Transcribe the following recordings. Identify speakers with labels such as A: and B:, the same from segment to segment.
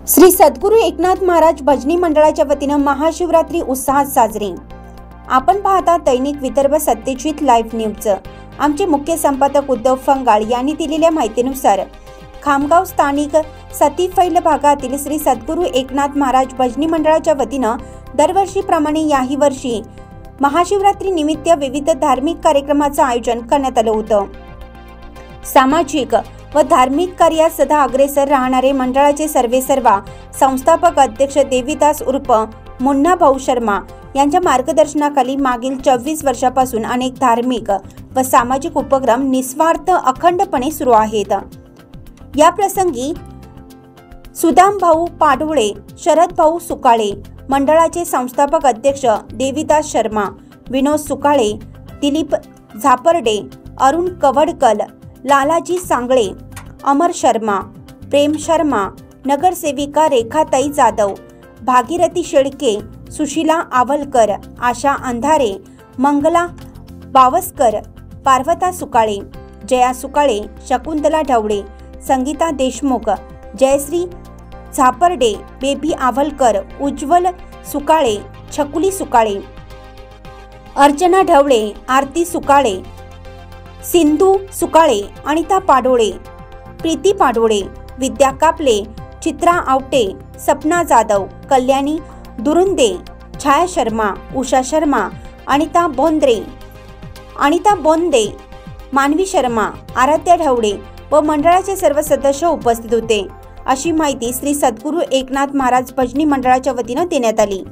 A: श्री सद्गुरू एकनाथ महाराज भजनी मंडळाच्या वतीने महाशिवरात्री उत्साहात साजरी। आपण पाहता दैनिक विदर्भ सत्यजित लाईव्ह न्यूज। आमचे मुख्य संपादक उद्धव फंगाळ यांनी दिलेल्या माहितीनुसार खामगाव स्थानिक सतीफैल भागातील श्री सद्गुरू एकनाथ महाराज भजनी मंडळाच्या वतीने दरवर्षीप्रमाणे याही वर्षी महाशिवरात्री निमित्त विविध धार्मिक कार्यक्रमाचे आयोजन करण्यात आले होते। सामाजिक व धार्मिक कार्यात सदा अग्रेसर राहणारे मंडळाचे सर्वेसर्वा संस्थापक अध्यक्ष देवीदास उर्फ मुन्ना भाऊ शर्मा यांच्या मार्गदर्शनाखाली मागील 24 वर्षापासून अनेक धार्मिक व सामाजिक उपक्रम निस्वार्थ अखंडपणे सुरू आहेत। या प्रसंगी सुदाम भाऊ पाडोळे, शरद भाऊ सुकाळे, मंडळाचे संस्थापक अध्यक्ष देवीदास शर्मा, विनोद सुकाळे, दिलीप झापर्डे, अरुण कवडकल, लालाजी सांगळे, अमर शर्मा, प्रेम शर्मा, नगरसेविका रेखाताई जाधव, भागीरथी शेळके, सुशीला आवलकर, आशा अंधारे, मंगला बावस्कर, पार्वता सुकाळे, जया सुकाळे, शकुंतला ढवळे, संगीता देशमुख, जयश्री झापर्डे, बेबी आवलकर, उज्ज्वल सुकाळे, छकुली सुकाळे, अर्चना ढवळे, आरती सुकाळे, सिंधू सुकाळे, अनिता पाडोळे, प्रीती पाडोळे, विद्या कापले, चित्रा आवटे, सपना जाधव, कल्याणी दुरुंदे, छाया शर्मा, उषा शर्मा, अनिता बोंदे, मानवी शर्मा, आराध्या ढवळे व मंडळाचे सर्व सदस्य उपस्थित होते, अशी माहिती श्री सद्गुरू एकनाथ महाराज भजनी मंडळाच्या वतीने देण्यात आली।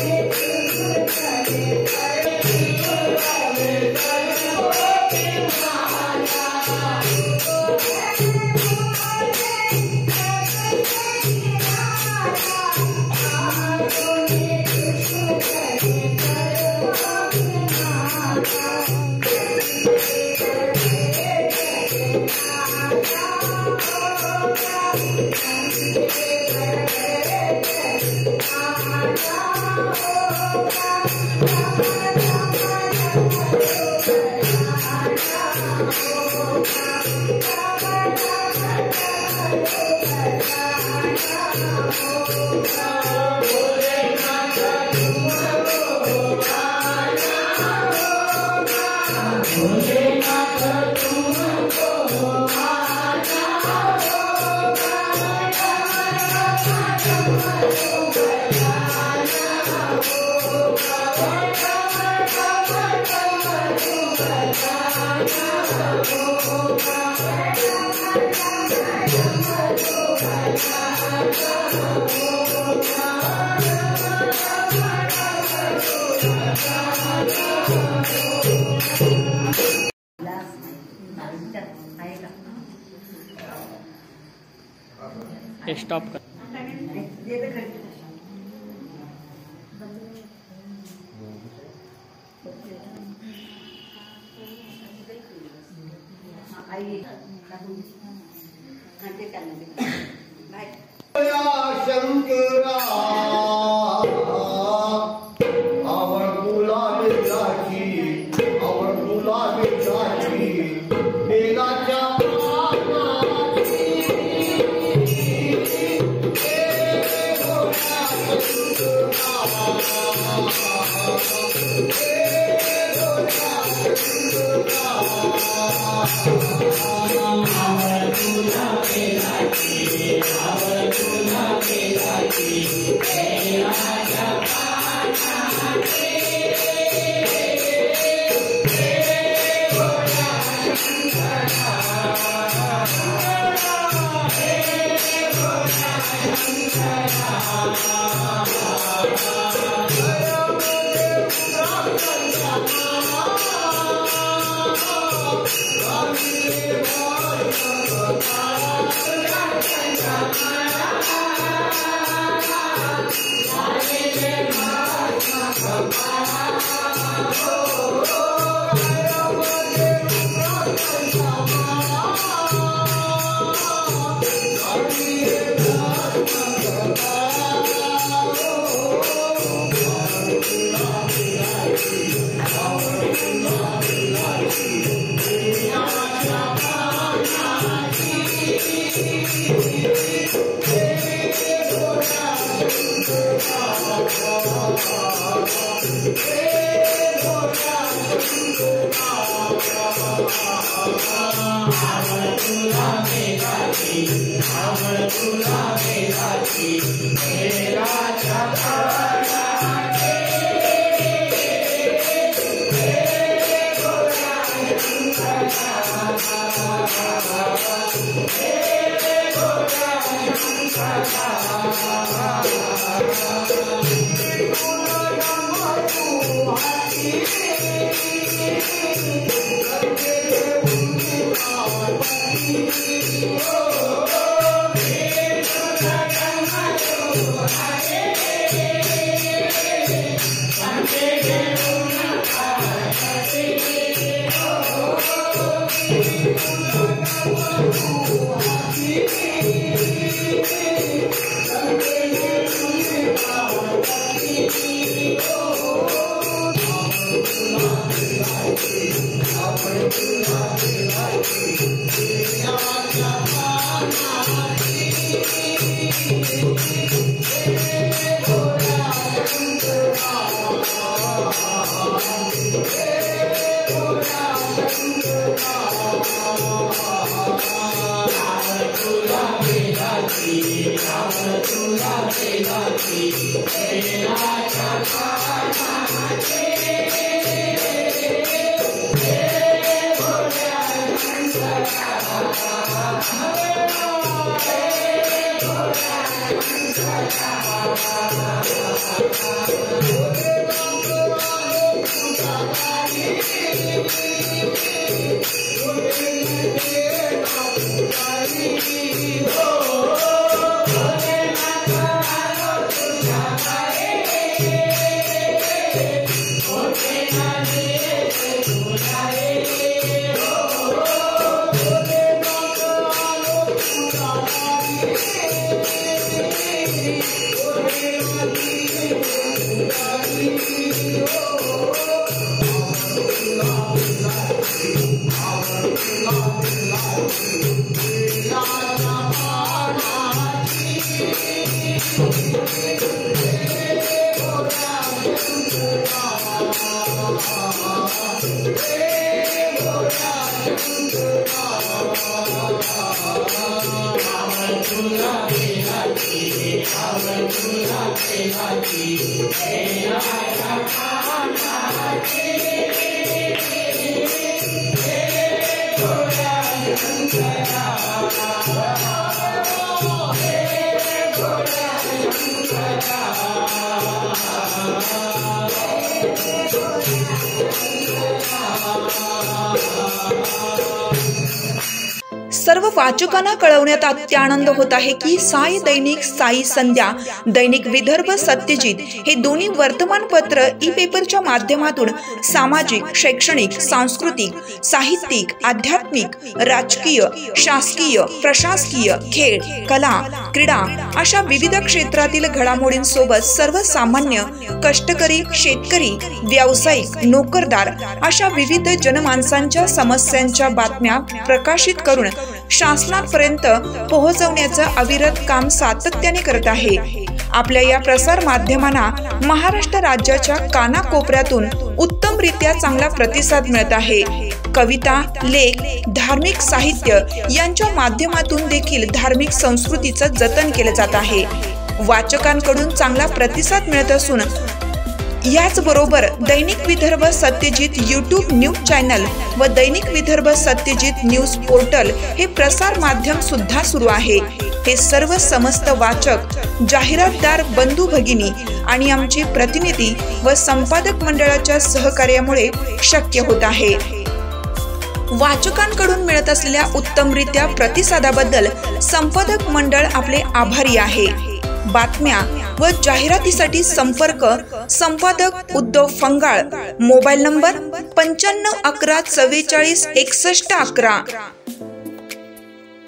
B: Thank you. स्टॉप कर।
C: शंकरा आवड तुला बेलाची बेलाच्या
D: Hey,
B: सर्व वाचकांना कळवण्यात अत्यानंद होत आहे की साई दैनिक, साई संध्या, दैनिक विदर्भ सत्यजित हे दोन्ही वर्तमानपत्र ई पेपरच्या माध्यमातून सामाजिक, शैक्षणिक, सांस्कृतिक, साहित्यिक, आध्यात्मिक, राजकीय, शासकीय, प्रशासकीय, खेळ, कला, क्रीडा अशा विविध क्षेत्रातील घडामोडींसोबत सर्वसामान्य, कष्टकरी, शेतकरी, व्यावसायिक, नोकरदार अशा विविध जनमानसांच्या समस्यांच्या बातम्या प्रकाशित करून शासनापर्यंत पोहोचवण्याचं अविरत काम सातत्याने करत आहे। आपल्या या प्रसार माध्यमांना महाराष्ट्र राज्याच्या कानाकोपऱ्यातून उत्तमरित्या चांगला प्रतिसाद मिळत आहे। कविता, लेख, धार्मिक साहित्य यांच्या माध्यमातून देखील धार्मिक संस्कृतीचं जतन केलं जात आहे। वाचकांकडून चांगला प्रतिसाद मिळत असून याचबरोबर दैनिक Vidarbha Satyajit YouTube news channel व दैनिक विदर्भ सत्यजित न्यूज पोर्टल हे प्रसार माध्यम सुद्धा सुरू आहे। हे सर्व समस्त वाचक, जाहिरातदार बंधू भगिनी आणि आमचे प्रतिनिधी व संपादक मंडळाच्या सहकार्यामुळे शक्य होत आहे। वाचकांकडून मिळत असलेल्या उत्तमरित्या प्रतिसादाबद्दल संपादक मंडळ आपले आभारी आहे। बातम्या व जाहिरातीसाठी संपर्क संपादक उद्धव फंगाळ, मोबाईल नंबर 95 11 44 61 11।